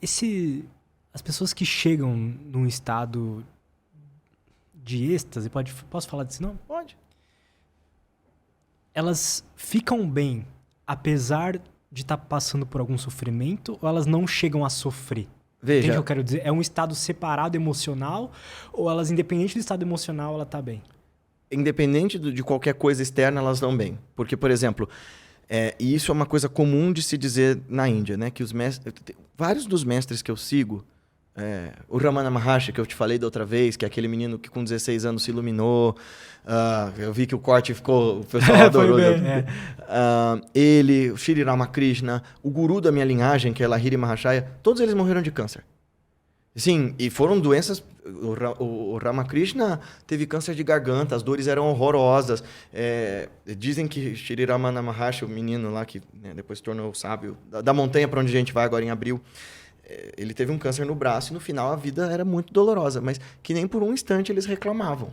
As pessoas que chegam num estado de êxtase, posso falar disso? Não? Pode. Elas ficam bem apesar de estar passando por algum sofrimento ou elas não chegam a sofrer? Entende o que Veja, eu quero dizer? É um estado separado emocional ou elas, independente do estado emocional, ela tá bem? independente de qualquer coisa externa, elas dão bem. Porque, por exemplo, e isso é uma coisa comum de se dizer na Índia, né? Que vários dos mestres que eu sigo, o Ramana Maharshi, que eu te falei da outra vez, que é aquele menino que com 16 anos se iluminou, eu vi que o corte ficou, o pessoal adorou. Foi bem, Ele, o Shri Ramakrishna, o guru da minha linhagem, que é Lahiri Mahashaya, todos eles morreram de câncer. Sim, e foram doenças. O Ramakrishna teve câncer de garganta, as dores eram horrorosas. Dizem que Shri Ramana Maharshi, o menino lá que depois se tornou sábio, da montanha para onde a gente vai agora em abril, ele teve um câncer no braço e no final a vida era muito dolorosa, mas que nem por um instante eles reclamavam.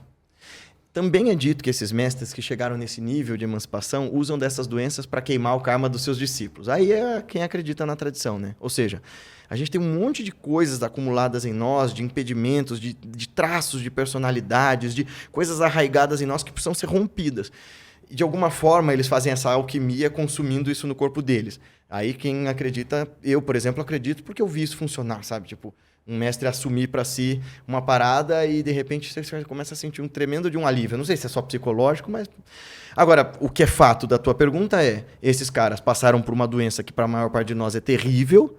Também é dito que esses mestres que chegaram nesse nível de emancipação usam dessas doenças para queimar o karma dos seus discípulos. Aí é quem acredita na tradição, né? Ou seja, a gente tem um monte de coisas acumuladas em nós, de impedimentos, de traços de personalidades, de coisas arraigadas em nós que precisam ser rompidas. E de alguma forma eles fazem essa alquimia consumindo isso no corpo deles. Aí quem acredita, eu, por exemplo, acredito porque eu vi isso funcionar, sabe? Tipo, um mestre assumir para si uma parada e de repente você começa a sentir um tremendo de um alívio. Eu não sei se é só psicológico, mas... Agora, o que é fato da tua pergunta esses caras passaram por uma doença que para a maior parte de nós é terrível,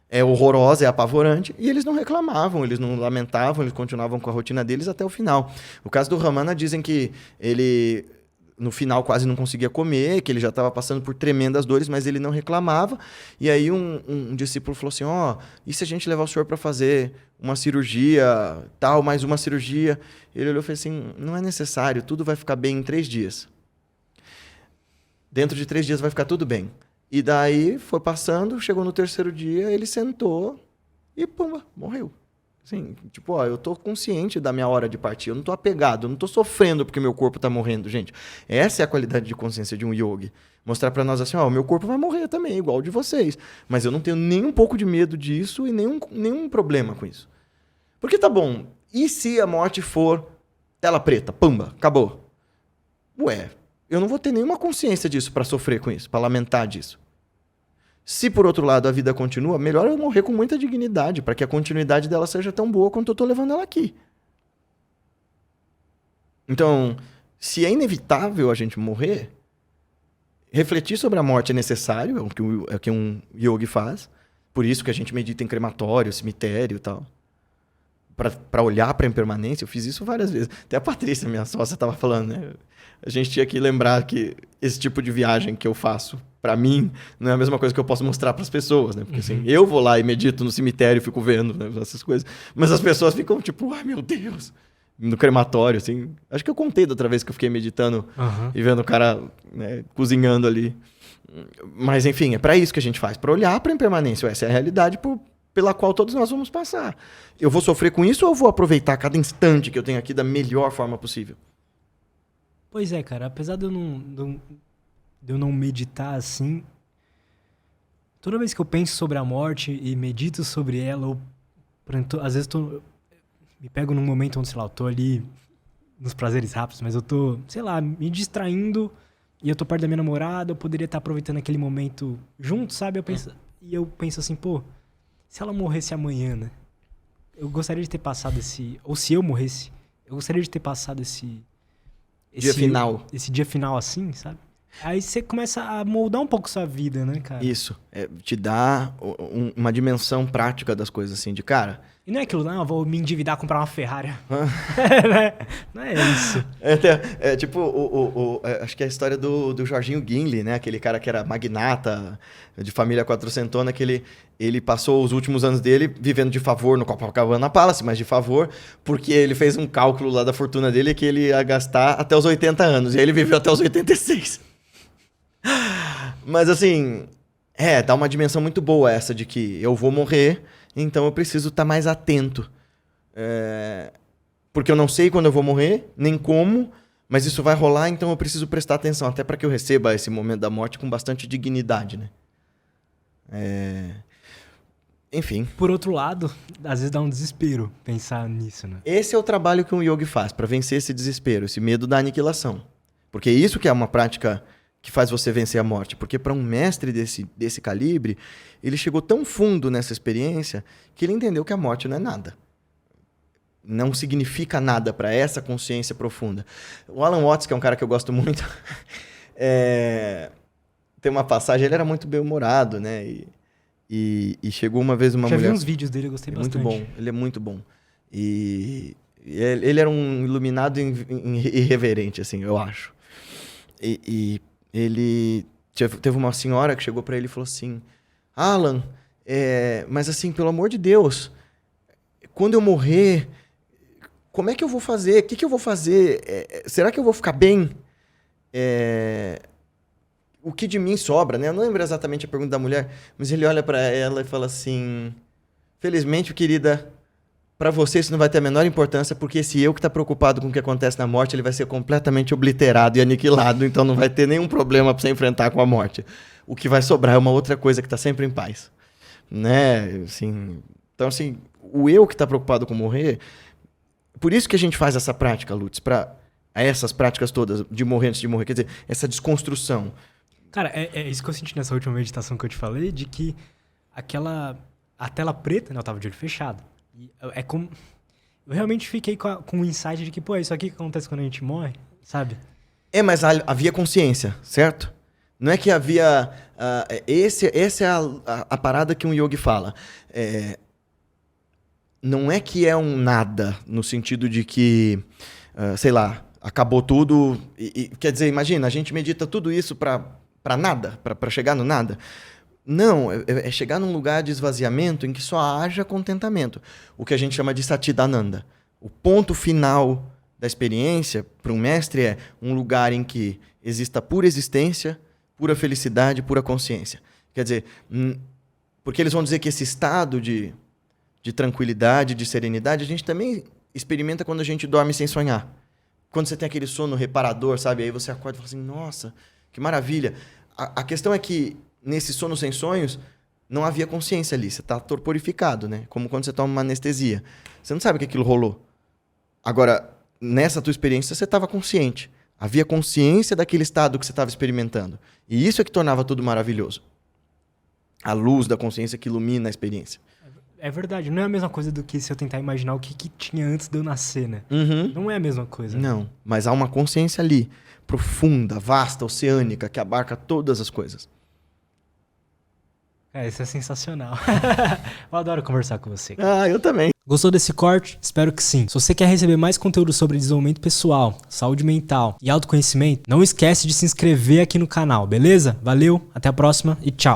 é horrorosa, é apavorante, e eles não reclamavam, eles não lamentavam, eles continuavam com a rotina deles até o final. O caso do Ramana, dizem que ele... no final quase não conseguia comer, que ele já estava passando por tremendas dores, mas ele não reclamava. E aí um discípulo falou assim, e se a gente levar o senhor para fazer uma cirurgia, tal, mais uma cirurgia? Ele olhou e falou assim, não é necessário, tudo vai ficar bem em 3 dias. Dentro de 3 dias vai ficar tudo bem. E daí foi passando, chegou no 3º dia, ele sentou e pumba, morreu. Assim, tipo, eu tô consciente da minha hora de partir, eu não tô apegado, eu não tô sofrendo porque meu corpo tá morrendo, gente. Essa é a qualidade de consciência de um yogi. Mostrar pra nós assim, o meu corpo vai morrer também, igual o de vocês. Mas eu não tenho nem um pouco de medo disso e nenhum problema com isso. Porque tá bom, e se a morte for tela preta, pumba, acabou? Ué, eu não vou ter nenhuma consciência disso pra sofrer com isso, pra lamentar disso. Se, por outro lado, a vida continua, melhor eu morrer com muita dignidade, para que a continuidade dela seja tão boa quanto eu estou levando ela aqui. Então, se é inevitável a gente morrer, refletir sobre a morte é necessário, é o que um yogi faz. Por isso que a gente medita em crematório, cemitério e tal. Para olhar para a impermanência, eu fiz isso várias vezes. Até a Patrícia, minha sócia, estava falando, né? A gente tinha que lembrar que esse tipo de viagem que eu faço, para mim, não é a mesma coisa que eu posso mostrar para as pessoas, né? Porque assim, eu vou lá e medito no cemitério e fico vendo, né, essas coisas. Mas as pessoas ficam tipo, ai meu Deus, no crematório, assim. Acho que eu contei da outra vez que eu fiquei meditando e vendo o cara, né, cozinhando ali. Mas enfim, é para isso que a gente faz, para olhar para a impermanência. Essa é a realidade pela qual todos nós vamos passar. Eu vou sofrer com isso ou eu vou aproveitar cada instante que eu tenho aqui da melhor forma possível? Pois é, cara. Apesar de eu não meditar assim, toda vez que eu penso sobre a morte e medito sobre ela, às vezes me pego num momento onde, sei lá, eu tô ali nos prazeres rápidos, mas eu tô, sei lá, me distraindo e eu tô perto da minha namorada, eu poderia estar aproveitando aquele momento junto, sabe? E eu penso assim, pô, se ela morresse amanhã, né? Eu gostaria de ter passado ou se eu morresse, eu gostaria de ter passado esse dia final assim, sabe? Aí você começa a moldar um pouco sua vida, né, cara? Isso. Te dá uma dimensão prática das coisas, assim, de cara... E não é aquilo, não, eu vou me endividar, comprar uma Ferrari. Não é isso. Tipo, acho que é a história do Jorginho Gimli, né? Aquele cara que era magnata, de família quatrocentona, que ele passou os últimos anos dele vivendo de favor no Copacabana Palace, mas de favor, porque ele fez um cálculo lá da fortuna dele que ele ia gastar até os 80 anos. E aí ele viveu até os 86. Mas assim, dá uma dimensão muito boa essa de que eu vou morrer, então eu preciso estar mais atento. Porque eu não sei quando eu vou morrer, nem como, mas isso vai rolar, então eu preciso prestar atenção, até para que eu receba esse momento da morte com bastante dignidade, né? Enfim. Por outro lado, às vezes dá um desespero pensar nisso, né? Esse é o trabalho que um yogi faz para vencer esse desespero, esse medo da aniquilação. Porque isso que é uma prática que faz você vencer a morte. Porque para um mestre desse calibre, ele chegou tão fundo nessa experiência que ele entendeu que a morte não é nada. Não significa nada para essa consciência profunda. O Alan Watts, que é um cara que eu gosto muito, tem uma passagem, ele era muito bem-humorado, né? E chegou uma vez uma mulher... Já vi uns vídeos dele, eu gostei bastante. Muito bom, ele é muito bom. E ele era um iluminado irreverente, assim, eu acho. E ele... Teve uma senhora que chegou para ele e falou assim, Alan, mas assim, pelo amor de Deus, quando eu morrer, como é que eu vou fazer? O que eu vou fazer? Será que eu vou ficar bem? O que de mim sobra, né? Eu não lembro exatamente a pergunta da mulher, mas ele olha para ela e fala assim, felizmente, querida, para você isso não vai ter a menor importância, porque esse eu que está preocupado com o que acontece na morte, ele vai ser completamente obliterado e aniquilado, então não vai ter nenhum problema para você enfrentar com a morte. O que vai sobrar é uma outra coisa que está sempre em paz. Né? Assim, então, assim, o eu que está preocupado com morrer, por isso que a gente faz essa prática, Lutz, para essas práticas todas de morrer antes de morrer, quer dizer, essa desconstrução. Cara, é isso que eu senti nessa última meditação que eu te falei, de que a tela preta, né, eu tava de olho fechado. E é como... Eu realmente fiquei com o insight de que, pô, é isso aqui que acontece quando a gente morre, sabe? Mas havia consciência, certo? Não é que havia... essa é a parada que um yogi fala. Não é que é um nada, no sentido de que, sei lá, acabou tudo. Quer dizer, imagina, a gente medita tudo isso para nada, para chegar no nada. Não, é chegar num lugar de esvaziamento em que só haja contentamento. O que a gente chama de Satchidananda. O ponto final da experiência, para um mestre, é um lugar em que exista pura existência, pura felicidade, pura consciência. Quer dizer, porque eles vão dizer que esse estado de tranquilidade, de serenidade, a gente também experimenta quando a gente dorme sem sonhar. Quando você tem aquele sono reparador, sabe? Aí você acorda e fala assim, nossa, que maravilha. A questão é que nesse sono sem sonhos, não havia consciência ali. Você está torporificado, né? Como quando você toma uma anestesia. Você não sabe que aquilo rolou. Agora, nessa tua experiência, você estava consciente. Havia consciência daquele estado que você estava experimentando. E isso é que tornava tudo maravilhoso. A luz da consciência que ilumina a experiência. É verdade. Não é a mesma coisa do que se eu tentar imaginar o que tinha antes de eu nascer, né? Uhum. Não é a mesma coisa. Não, mas há uma consciência ali, profunda, vasta, oceânica, que abarca todas as coisas. Isso é sensacional. Eu adoro conversar com você. Eu também. Gostou desse corte? Espero que sim. Se você quer receber mais conteúdo sobre desenvolvimento pessoal, saúde mental e autoconhecimento, não esquece de se inscrever aqui no canal, beleza? Valeu, até a próxima e tchau.